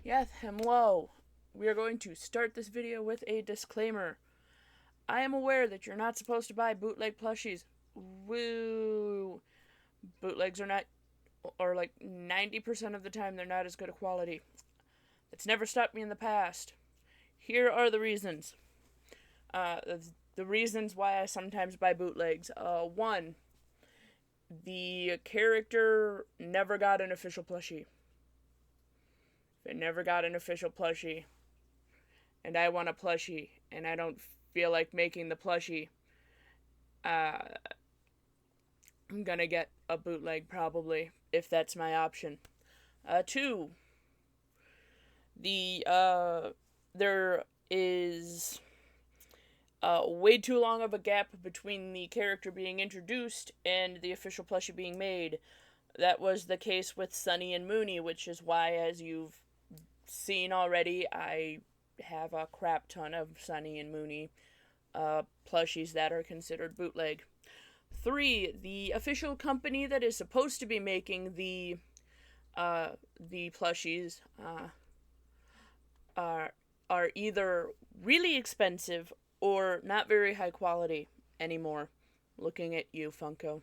Yes, hello. We are going to start this video with a disclaimer. I am aware that you're not supposed to buy bootleg plushies. Woo! Bootlegs are not, or like 90% of the time, they're not as good a quality. It's never stopped me in the past. Here are the reasons. Uh, the reasons why I sometimes buy bootlegs. One, the character never got an official plushie. If it never got an official plushie, and I want a plushie, and I don't feel like making the plushie, uh, I'm gonna get a bootleg probably, if that's my option. Two, there is way too long of a gap between the character being introduced and the official plushie being made. That was the case with Sunny and Mooney, which is why, as you've seen already, I have a crap ton of Sunny and Mooney plushies that are considered bootleg. Three, the official company that is supposed to be making the plushies are are either really expensive or not very high quality anymore. Looking at you, Funko,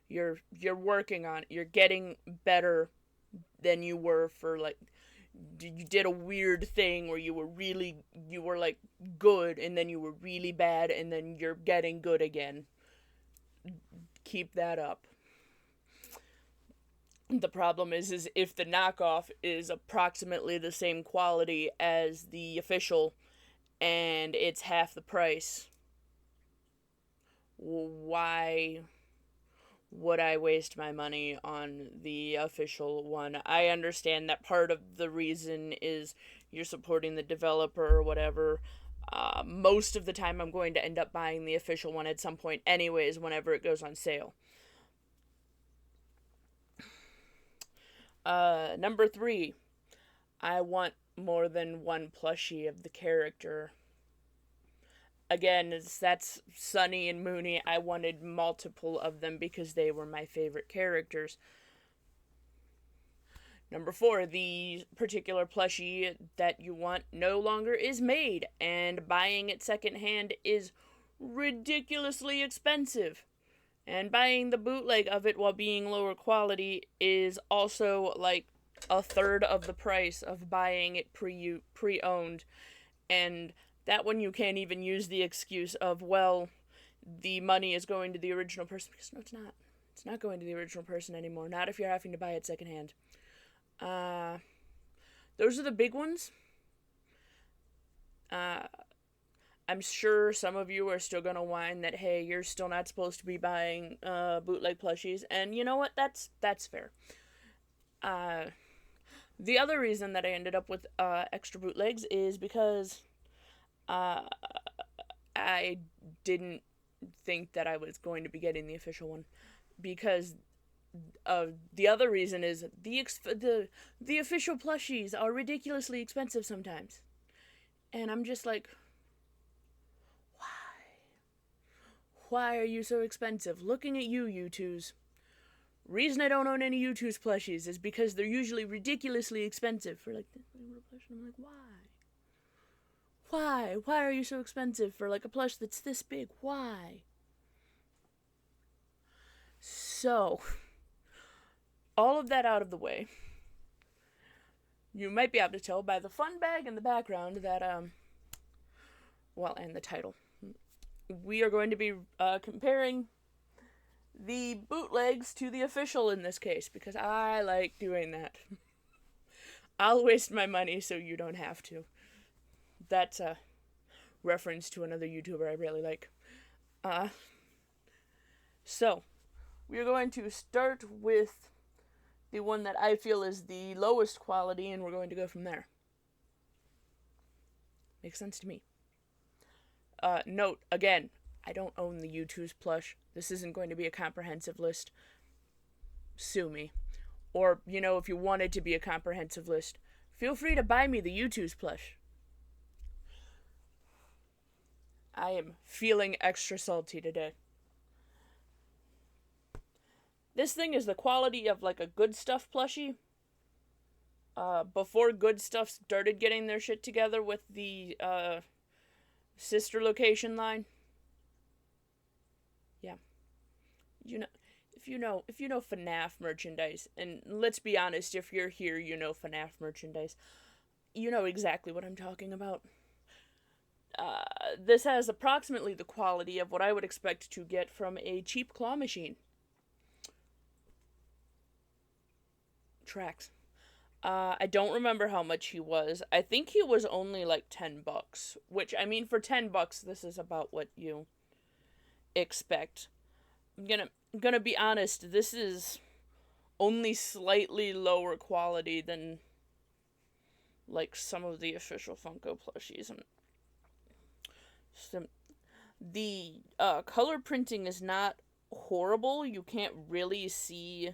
you're working on it. You're getting better than you were for like you did a weird thing where you were like good and then you were really bad and then you're getting good again. Keep that up. The problem is if the knockoff is approximately the same quality as the official and it's half the price, why would I waste my money on the official one? I understand that part of the reason is you're supporting the developer or whatever. Most of the time, I'm going to end up buying the official one at some point, anyways, whenever it goes on sale. Number three, I want more than one plushie of the character. Again, that's Sunny and Mooney. I wanted multiple of them because they were my favorite characters. Number four, the particular plushie that you want no longer is made, and buying it secondhand is ridiculously expensive. And buying the bootleg of it while being lower quality is also like a third of the price of buying it pre-owned. And that one you can't even use the excuse of, well, the money is going to the original person, because no, it's not. It's not going to the original person anymore. Not if you're having to buy it secondhand. Uh, those are the big ones. Uh, I'm sure some of you are still gonna whine that, hey, you're still not supposed to be buying bootleg plushies, and you know what? That's fair. Uh, the other reason that I ended up with extra bootlegs is because uh, I didn't think that I was going to be getting the official one, because the other reason is the official plushies are ridiculously expensive sometimes, and I'm just like, why are you so expensive? Looking at you, U2s. Reason I don't own any U2s plushies is because they're usually ridiculously expensive for like this little plush. And I'm like, why? Why? Why are you so expensive for like a plush that's this big? Why? So, all of that out of the way, you might be able to tell by the fun bag in the background that, well, and the title. We are going to be comparing the bootlegs to the official in this case, because I like doing that. I'll waste my money so you don't have to. That's a reference to another YouTuber I really like. So, we are going to start with the one that I feel is the lowest quality, and we're going to go from there. Makes sense to me. Note, again, I don't own the U2's plush. This isn't going to be a comprehensive list. Sue me. Or, if you want it to be a comprehensive list, feel free to buy me the U2's plush. I am feeling extra salty today. This thing is the quality of like a good stuff plushie. before Good Stuff started getting their shit together with the sister location line. Yeah. You know, if you know FNAF merchandise, and let's be honest, if you're here, you know FNAF merchandise. You know exactly what I'm talking about. This has approximately the quality of what I would expect to get from a cheap claw machine. Tracks. I don't remember how much he was. I think he was only like $10, which, I mean, for $10, this is about what you expect. I'm gonna be honest, this is only slightly lower quality than like some of the official Funko plushies. And the color printing is not horrible. You can't really see.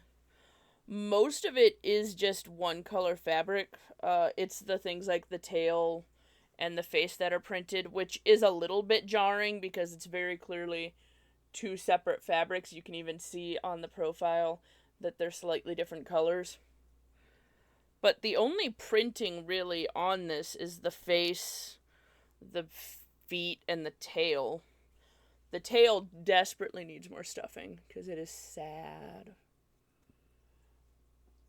Most of it is just one color fabric. It's the things like the tail and the face that are printed, which is a little bit jarring because it's very clearly two separate fabrics. You can even see on the profile that they're slightly different colors. But the only printing really on this is the face, the feet, and the tail. The tail desperately needs more stuffing because it is sad.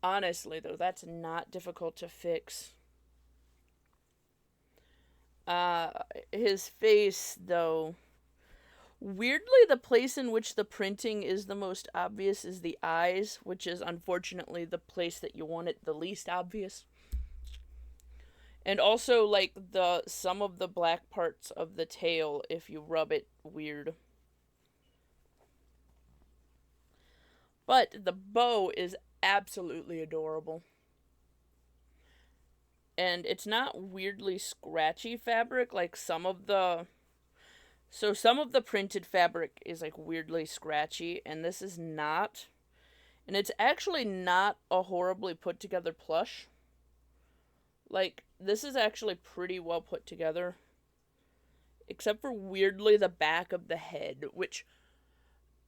Honestly, though, that's not difficult to fix. His face, though, weirdly, the place in which the printing is the most obvious is the eyes, which is unfortunately the place that you want it the least obvious. And also, like, some of the black parts of the tail, if you rub it weird. But the bow is absolutely adorable. And it's not weirdly scratchy fabric like some of the... So some of the printed fabric is like weirdly scratchy, and this is not. And it's actually not a horribly put together plush. Like, this is actually pretty well put together. Except for weirdly the back of the head, which...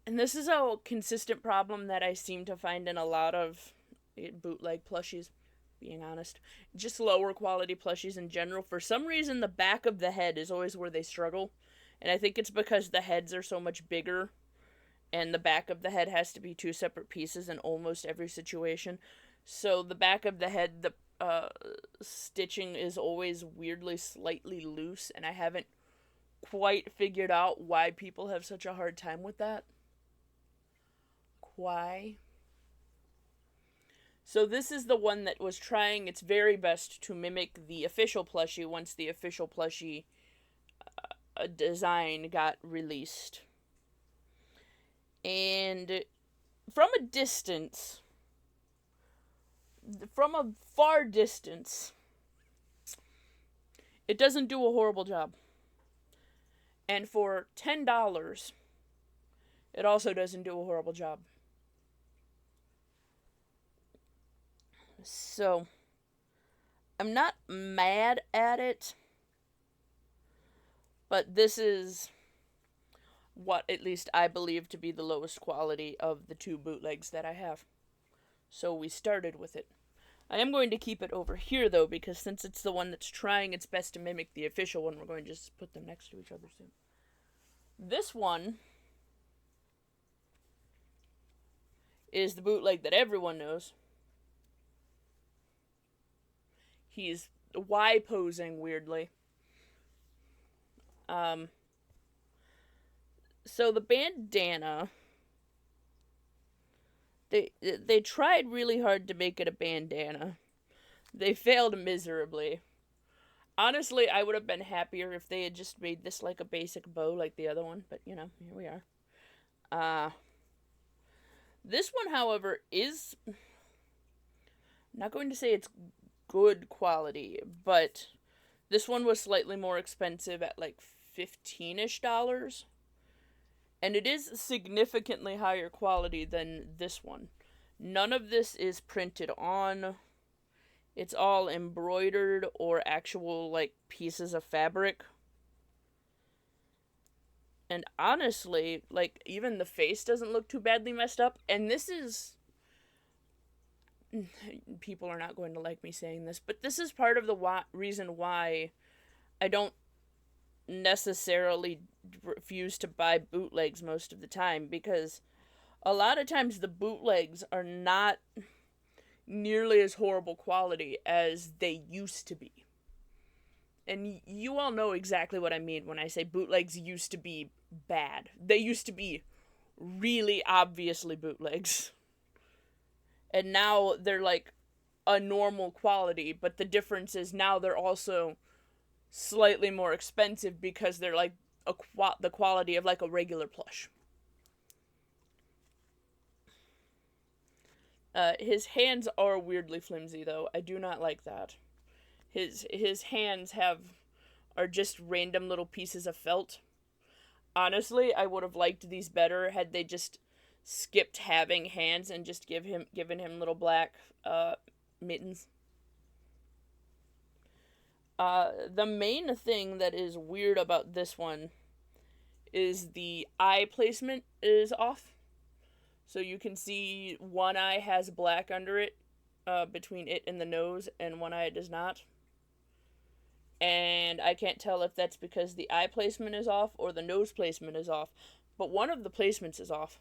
And this is a consistent problem that I seem to find in a lot of bootleg plushies, being honest. Just lower quality plushies in general. For some reason, the back of the head is always where they struggle. And I think it's because the heads are so much bigger. And the back of the head has to be two separate pieces in almost every situation. So the back of the head, the stitching is always weirdly slightly loose. And I haven't quite figured out why people have such a hard time with that. Why? So this is the one that was trying its very best to mimic the official plushie once the official plushie design got released. And from a distance, from a far distance, it doesn't do a horrible job. And for $10, it also doesn't do a horrible job. So, I'm not mad at it, but this is what at least I believe to be the lowest quality of the two bootlegs that I have. So we started with it. I am going to keep it over here, though, because since it's the one that's trying its best to mimic the official one, we're going to just put them next to each other soon. This one is the bootleg that everyone knows. He's Y posing weirdly. So the bandana, they tried really hard to make it a bandana. They failed miserably. Honestly, I would have been happier if they had just made this like a basic bow like the other one, but you know, here we are. This one, however, is... I'm not going to say it's good quality, but this one was slightly more expensive at like $15-ish. And it is significantly higher quality than this one. None of this is printed on. It's all embroidered or actual, like, pieces of fabric. And honestly, like, even the face doesn't look too badly messed up. And this is people are not going to like me saying this, but this is part of the reason why I don't necessarily refuse to buy bootlegs most of the time, because a lot of times the bootlegs are not nearly as horrible quality as they used to be. And you all know exactly what I mean when I say bootlegs used to be bad. They used to be really obviously bootlegs. And now they're like a normal quality, but the difference is now they're also slightly more expensive because they're like the quality of like a regular plush. His hands are weirdly flimsy though. I do not like that. His hands are just random little pieces of felt. Honestly, I would have liked these better had they just skipped having hands and just given him little black mittens. The main thing that is weird about this one is the eye placement is off. So you can see one eye has black under it, between it and the nose, and one eye does not. And I can't tell if that's because the eye placement is off or the nose placement is off, but one of the placements is off.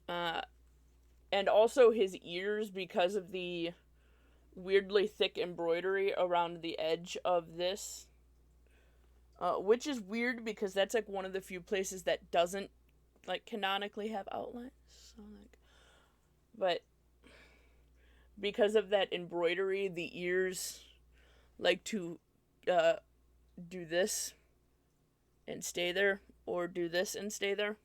And also his ears, because of the weirdly thick embroidery around the edge of this, which is weird because that's like one of the few places that doesn't like canonically have outlines. So like, but because of that embroidery, the ears like to do this and stay there, or do this and stay there.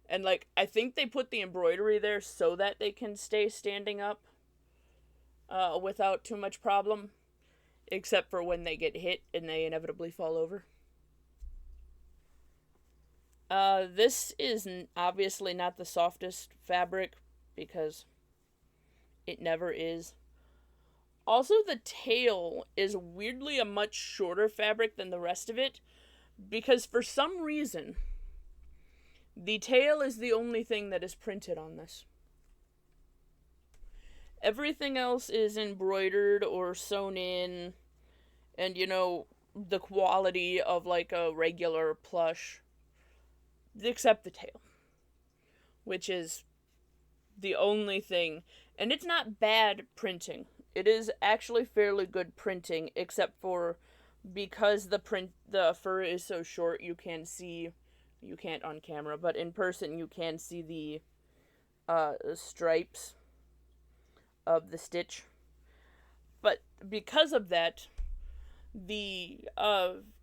And like, I think they put the embroidery there so that they can stay standing up without too much problem, except for when they get hit and they inevitably fall over. This is obviously not the softest fabric, because it never is. Also, the tail is weirdly a much shorter fabric than the rest of it, because for some reason, the tail is the only thing that is printed on this. Everything else is embroidered or sewn in, and you know, the quality of like a regular plush, except the tail, which is the only thing. And it's not bad printing. It is actually fairly good printing, except for because the fur is so short, you can't on camera, but in person you can see the stripes of the stitch. But because of that, the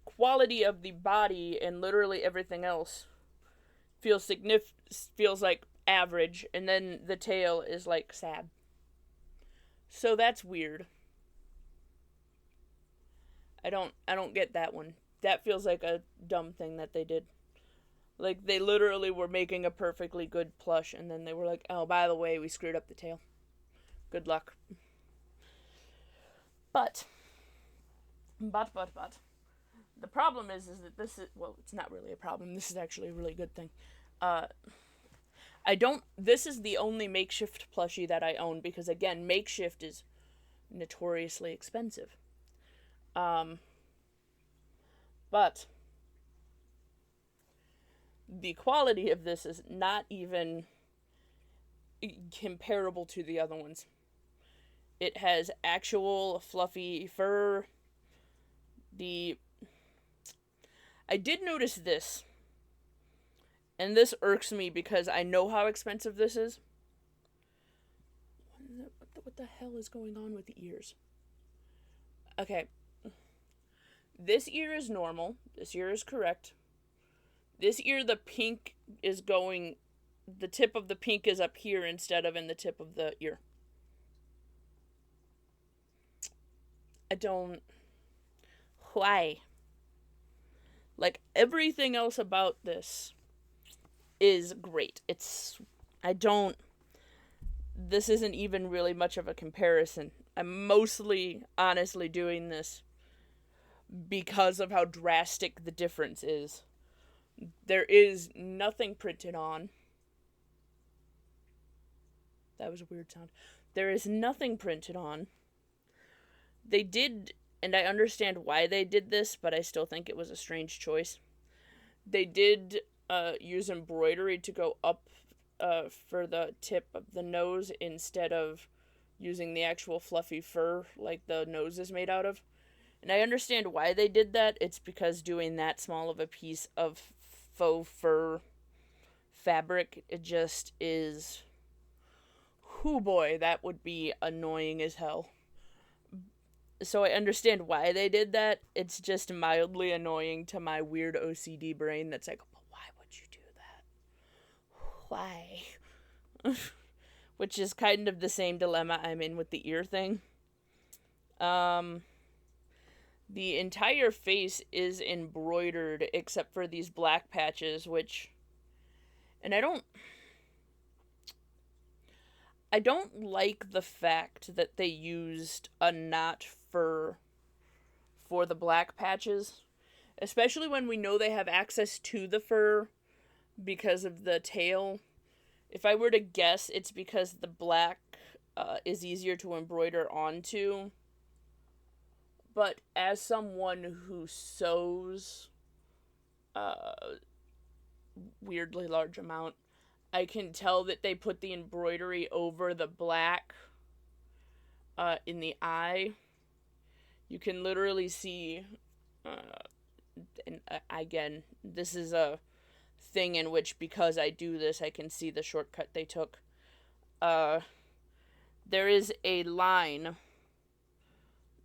quality of the body and literally everything else feels like average, and then the tail is like sad. So that's weird. I don't get that one. That feels like a dumb thing that they did. Like, they literally were making a perfectly good plush, and then they were like, oh, by the way, we screwed up the tail. Good luck. But. The problem is that this is, well, it's not really a problem. This is actually a really good thing. This is the only makeshift plushie that I own, because again, makeshift is notoriously expensive. But the quality of this is not even comparable to the other ones. It has actual fluffy fur. I did notice this, and this irks me because I know how expensive this is. What the hell is going on with the ears? Okay. This ear is normal. This ear is correct. This ear, the pink is going... The tip of the pink is up here instead of in the tip of the ear. I don't... Why? Like, everything else about this is great. This isn't even really much of a comparison. I'm mostly, honestly, doing this because of how drastic the difference is. There is nothing printed on. That was a weird sound. There is nothing printed on. They did, and I understand why they did this, but I still think it was a strange choice. They did use embroidery to go up for the tip of the nose instead of using the actual fluffy fur like the nose is made out of. And I understand why they did that. It's because doing that small of a piece of faux fur fabric, it just is... Hoo boy, that would be annoying as hell. So I understand why they did that. It's just mildly annoying to my weird OCD brain that's like, but why would you do that? Why? Which is kind of the same dilemma I'm in with the ear thing. The entire face is embroidered except for these black patches, which... And I don't like the fact that they used a knot fur for the black patches, especially when we know they have access to the fur because of the tail. If I were to guess, it's because the black is easier to embroider onto. But as someone who sews weirdly large amount, I can tell that they put the embroidery over the black in the eye. You can literally see, and again, this is a thing in which, because I do this, I can see the shortcut they took. There is a line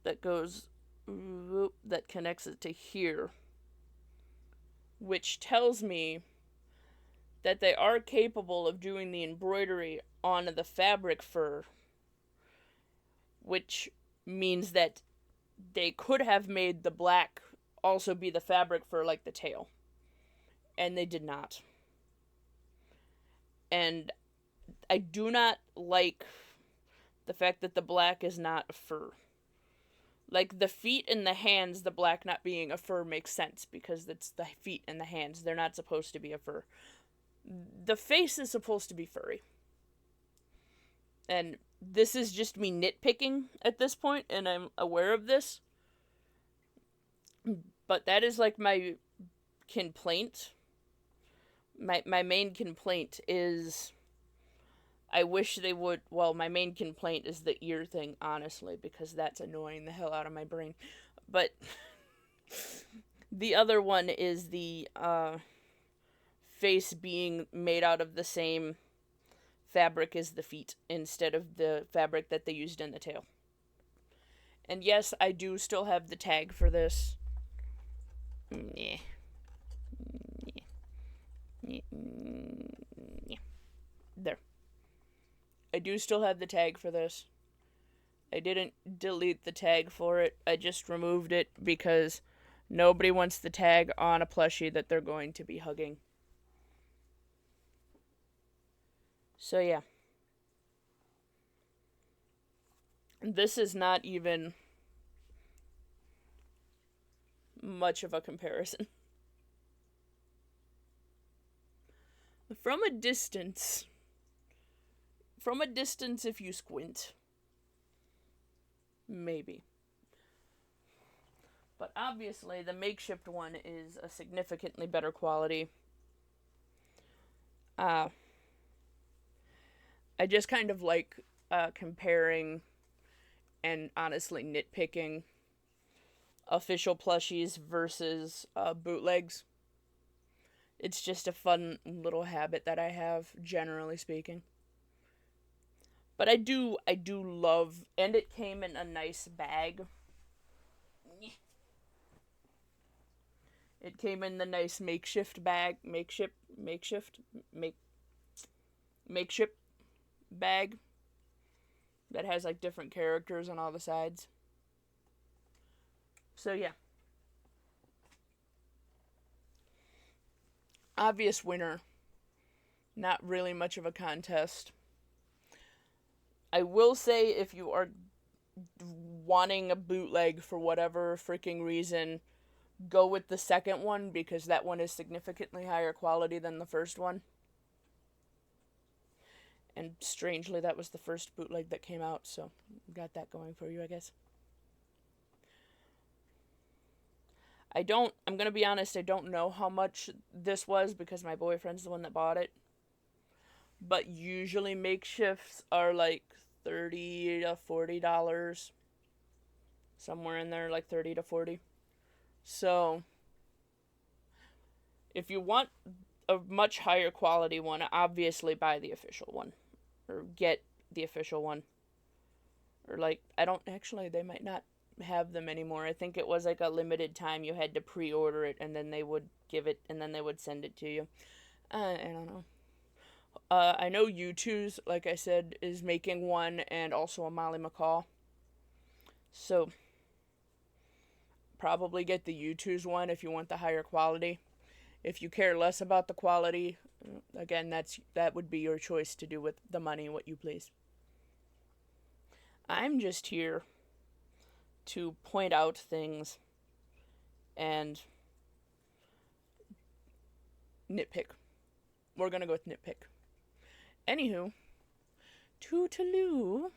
that goes, that connects it to here, which tells me that they are capable of doing the embroidery on the fabric fur, which means that they could have made the black also be the fabric fur like the tail, and they did not. And I do not like the fact that the black is not a fur. Like, the feet and the hands, the black not being a fur makes sense, because it's the feet and the hands. They're not supposed to be a fur. The face is supposed to be furry. And this is just me nitpicking at this point, and I'm aware of this. But that is, like, my complaint. My main complaint is... I wish they would... Well, my main complaint is the ear thing, honestly, because that's annoying the hell out of my brain. But the other one is the face being made out of the same fabric as the feet, instead of the fabric that they used in the tail. And yes, I do still have the tag for this. Yeah. There. I do still have the tag for this. I didn't delete the tag for it. I just removed it because nobody wants the tag on a plushie that they're going to be hugging. So yeah. This is not even much of a comparison. From a distance, if you squint, maybe. But obviously, the makeshift one is a significantly better quality. I just kind of like comparing and honestly nitpicking official plushies versus bootlegs. It's just a fun little habit that I have, generally speaking. But I do love, and it came in a nice bag. It came in the nice makeshift bag, makeshift bag that has like different characters on all the sides. So yeah. Obvious winner. Not really much of a contest. I will say, if you are wanting a bootleg for whatever freaking reason, go with the second one, because that one is significantly higher quality than the first one. And strangely, that was the first bootleg that came out, so got that going for you, I guess. I'm gonna be honest, I don't know how much this was because my boyfriend's the one that bought it. But usually makeshifts are like $30 to $40. Somewhere in there, like 30 to 40. So, if you want a much higher quality one, obviously buy the official one. Or get the official one. Or like, they might not have them anymore. I think it was like a limited time. You had to pre-order it and then they would give it and then they would send it to you. I don't know. I know U2's, like I said, is making one and also a Molly McCall. So, probably get the U2's one if you want the higher quality. If you care less about the quality, again, that would be your choice to do with the money what you please. I'm just here to point out things and nitpick. We're gonna go with nitpick. Anywho, toodaloo.